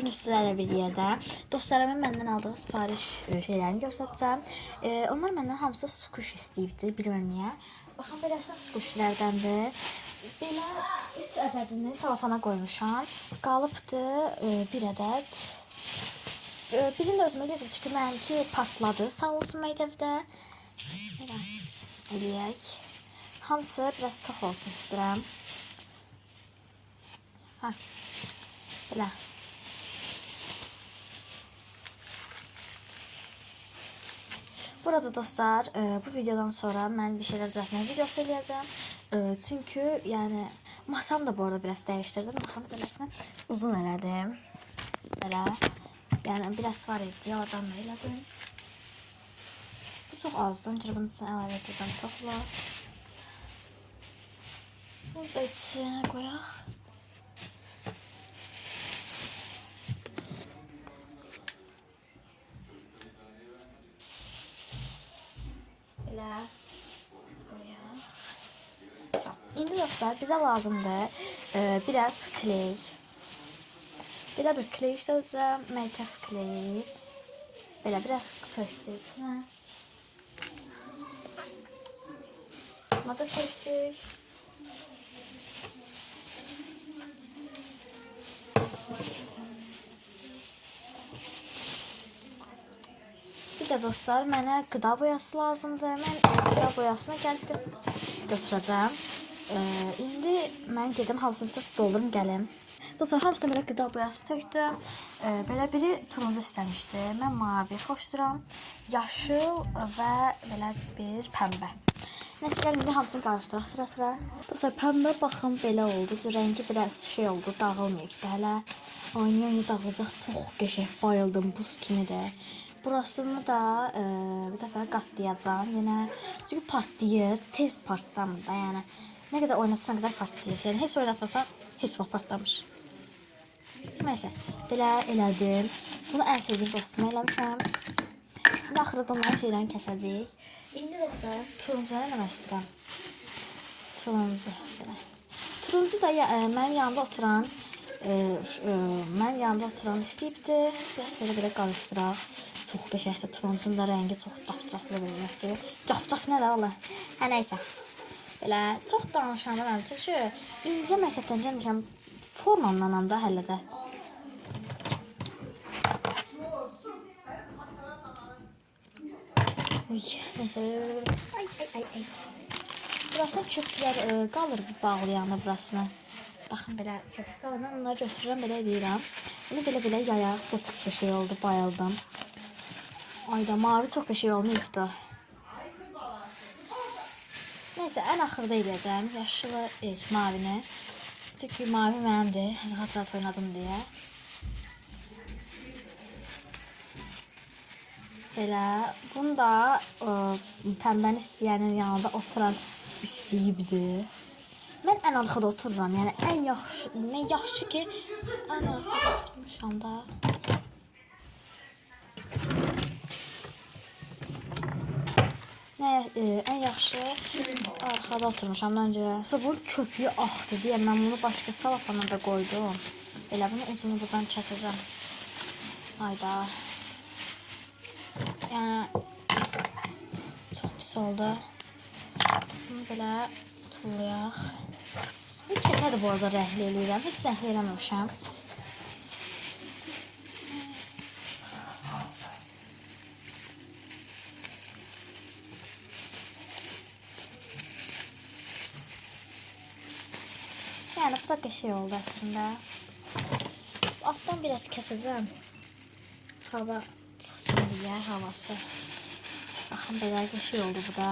Bugün sizlərlə bir yerdə dostlarımın məndən aldığı sifariş şeylərini göstərəcəm. Onlar məndən hamısı skuş istəyibdi, bilmirəm niyə. Baxın, belə əsas skuşlərdəndir. Belə 3 ədədini salafana qoymuşam. Qalıbdı 1 ədəd. Birini də özümə gezib çünki mənimki patladı. Sağ olsun məktəbdə. Belə eləyək. Hamısı biraz çox olsun istəyirəm. Belə. Burada dostlar, bu videodan sonra mən bir şeylər düzəltmək videosu eləyəcəm. Çünki yəni masam da bu arada biraz dəyişdirdim. Masamı beləsinə uzun elədim. Belə. Yəni biraz var idi, yalan elədim. Bu çox azdır. Öncə bunun üçün əlavə edirəm çoxla. Bunu da içinə qoyaq. İndi dostlar bize lazımdır biraz kley. Belə bir kley işlədəcəm, məktəb kleyi. Belə biraz tökdük içinə. Bunu da tökdük. Bir də dostlar, mənə qıda boyası lazımdır. Mən qıda boyasını gəlib götürəcəm. İndi mən gedim hamısını doldurum gəlim. Dostlar, hamısını belə qıda boyası tökdüm. Belə biri turuncu istəmişdi. Mən mavi xoşduram. Yaşıl və belə bir pəmbə. Neyse, gəlin indi hamısını qarışdıraq sıra-sıra. Dostlar, pəmbə baxın belə oldu. Rəngi biraz şey oldu, dağılmayıbdı hələ. Oynaya dağılacaq, çox qəşəng, bayıldım, buz kimi də. Burasını da bir dəfə qatlayacağım yenə. Çünki partlayır, tez partlamır da, yəni. Nə qədər oynatsan qədər partlayır. Yəni heç oynatmasan heç vaxt partlamır. Neyse, belə elədim. Bunu ən sevdiyim dostuma eləmişəm. İndi axırda onların şeylərini kəsəcəyik. İndi dostlar, turuncu eləmək istəyirəm. Turuncu, belə. Turuncu da mənim yanımda oturan istəyibdi. Biraz belə qarışdıraq. Çox qəşəngdir. Turuncunun da rəngi çox caf-caflı böyükdür. Caf-caf nə də valla? Neyse. Belə çox danışanda mənim çünki incə məktəbdən gəlmişəm, formamla da hələ də. Ay. Burası köpüklər qalır bağlayanı burasına. Baxın belə köpük qalır. Mən onları götürürəm, belə edirəm. Bunu belə yayaq. Bu çox qəşəng oldu, bayıldım. Ayda mavi çox qəşəng olmayıbdı. Neyse, ən axırda eləyəcəm yaşılı mavini. Çünki mavi mənimdir, rahat oynadım deyə. Belə, bunu da pəmbəni istəyənin yanında oturan istəyibdi. Mən ən arxada otururam, yəni ən yaxşı, nə yaxşı ki, ən arxada oturmuşam da. Ən yaxşı arxada oturmuşam öncə. Bu köpüyü axdı deyə mən bunu başqa salafana da qoydum. Elə bunu ucunu buradan kəsəcəm. Ayda. Yəni çox pis oldu. Bunu belə tullayaq. Heç nədir bu arada rəhli eləyirəm. Heç rəhli eləməmişəm. Yəni bu da qəşəng oldu əslində. Altdan biraz kəsəcəm. Hava çıxsın deyə havası. Baxın belə qəşəng oldu bu da.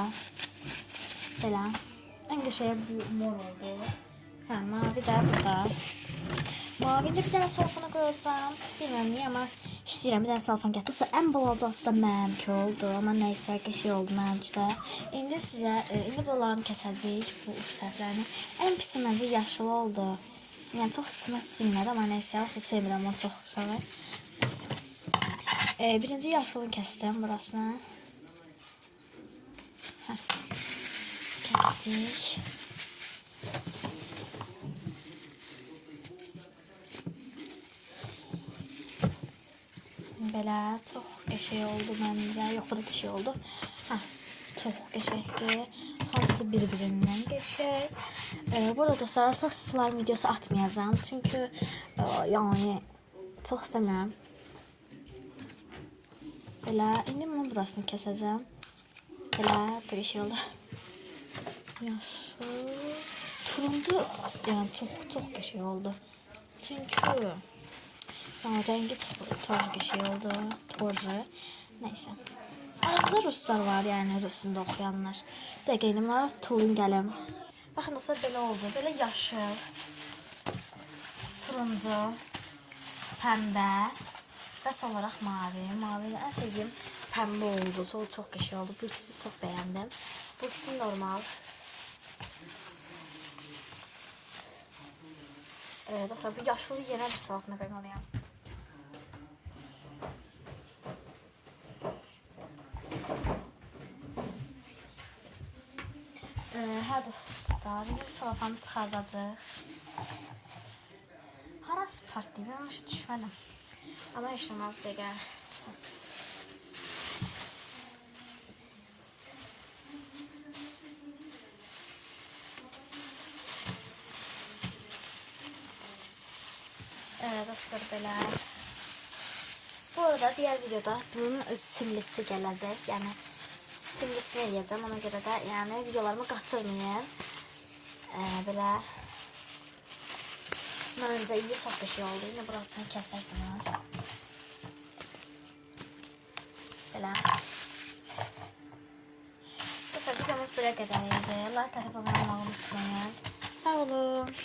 Belə. Ən qəşəng bu mor oldu. Mavi də burada. Mavini də bir dənə salfana qoyacağım. Bilmirəm niyə, amma istəyirəm bir dənə salfan gətirsə. Ən balacası da mənimki oldu. Amma nəysə qəşəng oldu mənimki də. İndi sizə, indi bunların kəsəcəyik bu uç tərəflərini. Ən pisi məncə yaşıl oldu. Yəni çox içimə sinmədi, amma nəysə, olsa sevmirəm, onu çox xoşalır. Nəysə. Birinci yaşılını kəsdim burasını. Kəsdik. Belə çox qəşəng oldu məncə. Yox, bu da qəşəng oldu. Hə, çox qəşəngdir. Hamısı bir-birindən qəşəng. Burada dostlar artıq slime videosu atmayacağım. Çünki yəni çox istəmirəm. Belə indi bunun burasını kəsəcəm. Belə qəşəng oldu. Yaşıl, turuncu, yəni çox qəşəng oldu. Çünki rengi çok qəşəng oldu. Torju. Neyse. Aramızda ruslar var, yəni rusunda oxuyanlar. Dəqiqə var, tulun gəlim. Baxın dostlar, belə oldu. Belə yaşıl, turuncu, pəmbə və son olaraq mavi. Mavi ən sevdiyim pəmbə oldu. Çox qəşəng oldu. Bu ikisi çox bəyəndim. Bu ikisi normal. Dostlar, bu yaşılı yenə bir salafına qoymalıyam. Hə dostlar, bu salafanı çıxardacaq. Harası partlayıb, mən başa düşmədim. Amma heç olmaz dəqiqə. Dostlar, belə. Bu arada diğer videoda bunun simlisi gələcək. Yəni simlisini eləyəcəm. Ona görə də yəni videolarımı qaçırmayın. Belə məncə iyi, çox qəşəng oldu. Yine burasını kəsək bunu. Belə. Dostlar, videomuz buraya qədər idi. Like atıb abunə olmağı unutmayın. Sağ olun.